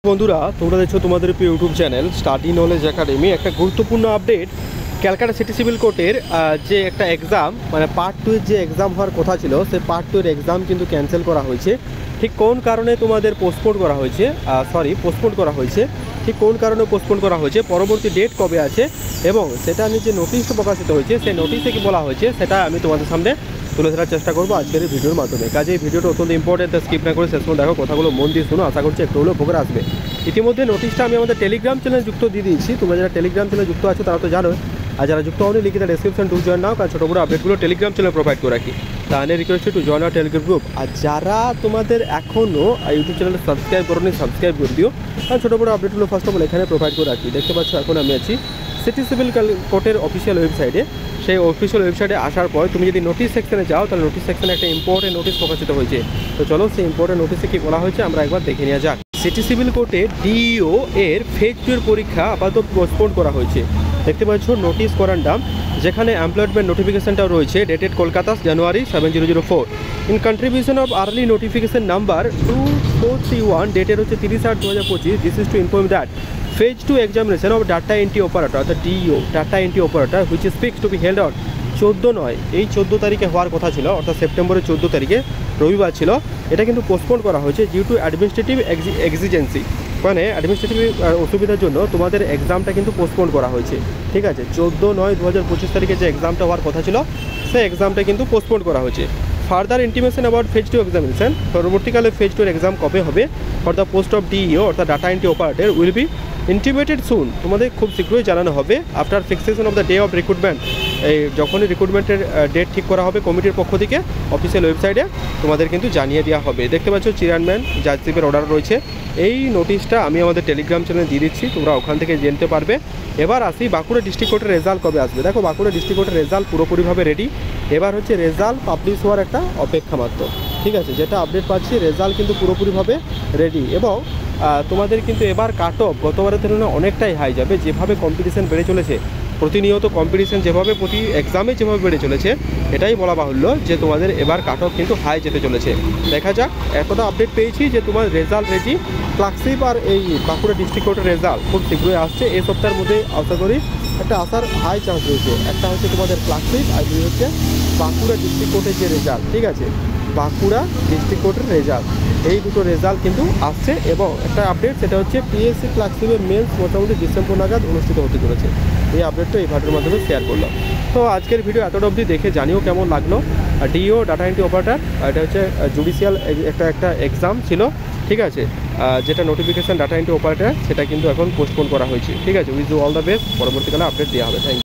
বন্ধুরা তোমরা দেখছো তোমাদের প্রিয় YouTube channel study knowledge academy. একটা গুরুত্বপূর্ণ আপডেট, ক্যালকাটা সিটি সিভিল কোর্টের যে একটা এক্সাম মানে পার্ট 2 এর যে এক্সাম হওয়ার কথা ছিল সেই পার্ট 2 এর এক্সাম কিন্তু ক্যান্সেল করা হয়েছে। ঠিক কোন কারণে তোমাদের পোস্টপোন করা হয়েছে, ঠিক কোন কারণে পোস্টপোন করা হয়েছে, পরবর্তী ডেট কবে আছে এবং সেটা নিয়ে যে নোটিশটা প্রকাশিত হয়েছে সেই নোটিশে কি বলা হয়েছে সেটা আমি তোমাদের সামনে তুলে ধরার চেষ্টা করবো আজকের এই ভিডিওর মাধ্যমে। কাজে এই ভিডিওটা অত্যন্ত ইম্পর্টেন্ট, স্কিপ না করে শেষ পর্যন্ত দেখো, কথাগুলো মন দিয়ে শুনো, আশা করছি একটু হলেও উপকার আসবে। ইতিমধ্যে নোটিশটা আমি আমাদের টেলিগ্রাম চ্যানেলে যুক্ত দিয়ে দিয়েছি। তোমরা যারা টেলিগ্রাম চ্যানেলে যুক্ত আছো তারা তো জানো, আর যারা যুক্ত হওনি লিখিত ডেসক্রিপশন টু জয়েন নাও, কারণ ছোটো বড়ো আপডেটগুলো টেলিগ্রাম চ্যানেলে প্রোভাইড করে রাখি। তাহলে request to join our Telegram group. আর যারা তোমাদের এখনও ইউটিউব চ্যানেলে সাবস্ক্রাইব করোনি সাবস্ক্রাইব করে দিও, কারণ ছোটো বড়ো আপডেটগুলো ফার্স্ট অফ অল এখানে প্রোভাইড করে রাখি। দেখতে পাচ্ছ এখন আমি আছি সিটি সিভিল কোর্টের অফিসিয়াল ওয়েবসাইটে। সেই অফিসিয়াল ওয়েবসাইটে আসার পর তুমি যদি নোটিশ সেকশনে যাও তাহলে নোটিশ সেকশনে একটা ইম্পর্টেন্ট নোটিশ প্রকাশিত হয়েছে। তো চলো সেই ইম্পর্টেন্ট নোটিশে কী বলা হয়েছে আমরা একবার দেখে নেওয়া যাক। সিটি সিভিল কোর্টে ডিইও এর ফেজ 2 এর পরীক্ষা আপাতত পোস্টপোন করা হয়েছে। দেখতে পাচ্ছ নোটিশ করান্ডাম, যেখানে এমপ্লয়মেন্ট নোটিফিকেশনটাও রয়েছে, dated Kolkata January 7004 in contribution of early notification number 2431 ডেটের হচ্ছে 30/8/2025। This is to inform that Phase 2 examination of data entry operator, the DEO data entry operator, which is fixed to be held on 14 এই 14 তারিখে হওয়ার কথা ছিল, অর্থাৎ সেপ্টেম্বরের 14 তারিখে রবিবার ছিল। এটা কিন্তু পোস্টপোন করা হয়েছে ডিউ টু অ্যাডমিনিস্ট্রেটিভ এক্সিজেন্সি, মানে অ্যাডমিনিস্ট্রেটিভ অসুবিধার জন্য তোমাদের এক্সামটা কিন্তু পোস্টপোন করা হয়েছে। ঠিক আছে, 14/9/2025 তারিখে যে এক্সামটা হওয়ার কথা ছিল সেই এক্সামটা কিন্তু পোস্টপোন করা হয়েছে। Further intimation about phase 2 examination, পরবর্তীকালে ফেজ 2 এক্সাম কবে হবে for the post of DEO অর্থাৎ data entry operator will be intimated soon, তোমাদের খুব শীঘ্রই জানানো হবে after fixation of the day of recruitment. এই যখনই রিক্রুটমেন্টের ডেট ঠিক করা হবে কমিটির পক্ষ থেকে অফিসিয়াল ওয়েবসাইটে তোমাদের কিন্তু জানিয়ে দেওয়া হবে। দেখতে পাচ্ছ চেয়ারম্যান জাজশিপের অর্ডার রয়েছে। এই নোটিশটা আমি আমাদের টেলিগ্রাম চ্যানেলে দিয়ে দিচ্ছি, তোমরা ওখান থেকে জানতে পারবে। এবার আসি বাঁকুড়া ডিস্ট্রিক্ট কোর্টের রেজাল্ট কবে আসবে। দেখো বাঁকুড়া ডিস্ট্রিক্ট কোর্টের রেজাল্ট পুরোপুরিভাবে রেডি। এবার হচ্ছে রেজাল্ট পাবলিশ হওয়ার একটা অপেক্ষা মাত্র। ঠিক আছে, যেটা আপডেট পাচ্ছি রেজাল্ট কিন্তু পুরোপুরিভাবে রেডি এবং তোমাদের কিন্তু এবার কাট অফ গতবারের তুলনায় অনেকটাই হাই যাবে। যেভাবে কম্পিটিশান বেড়ে চলেছে, প্রতিনিয়ত কম্পিটিশান যেভাবে প্রতি এক্সামে যেভাবে বেড়ে চলেছে, এটাই বলা বাহুল্য যে তোমাদের এবার কাট অফ কিন্তু হাই যেতে চলেছে। দেখা যাক, এতটা আপডেট পেয়েছি যে তোমার রেজাল্ট রেডি। ক্লার্কশিপ আর এই বাঁকুড়া ডিস্ট্রিক্ট কোর্টের রেজাল্ট খুব শীঘ্রই আসছে। এই সপ্তাহের মধ্যে আশা করি একটা আসার হাই চান্স রয়েছে। একটা হচ্ছে তোমাদের ক্লার্কশিপ আর দুই হচ্ছে বাঁকুড়া ডিস্ট্রিক্ট কোর্টের যে রেজাল্ট। ঠিক আছে, বাঁকুড়া ডিস্ট্রিক্ট কোর্টের রেজাল্ট, এই দুটো রেজাল্ট কিন্তু আসছে। এবং একটা আপডেট সেটা হচ্ছে পিএসসি ক্লার্কশিপের মেন্স মোটামুটি ডিসেম্বর নাগাদ অনুষ্ঠিত হতে চলেছে। এই আপডেটটা এই ভিডিওর মাধ্যমে শেয়ার করলাম। তো আজকের ভিডিও এতটা অবধি দেখে জানিও কেমন লাগলো। ডিও ডাটা এন্ট্রি অপারেটর, এটা হচ্ছে জুডিশিয়াল একটা এক্সাম ছিল। ঠিক আছে, যেটা নোটিফিকেশান ডাটা এন্ট্রি অপারেটর সেটা কিন্তু এখন পোস্টপোন করা হয়েছে। ঠিক আছে, উইজ অল দ্য বেস্ট, পরবর্তীকালে আপডেট দেওয়া হবে। Thank you.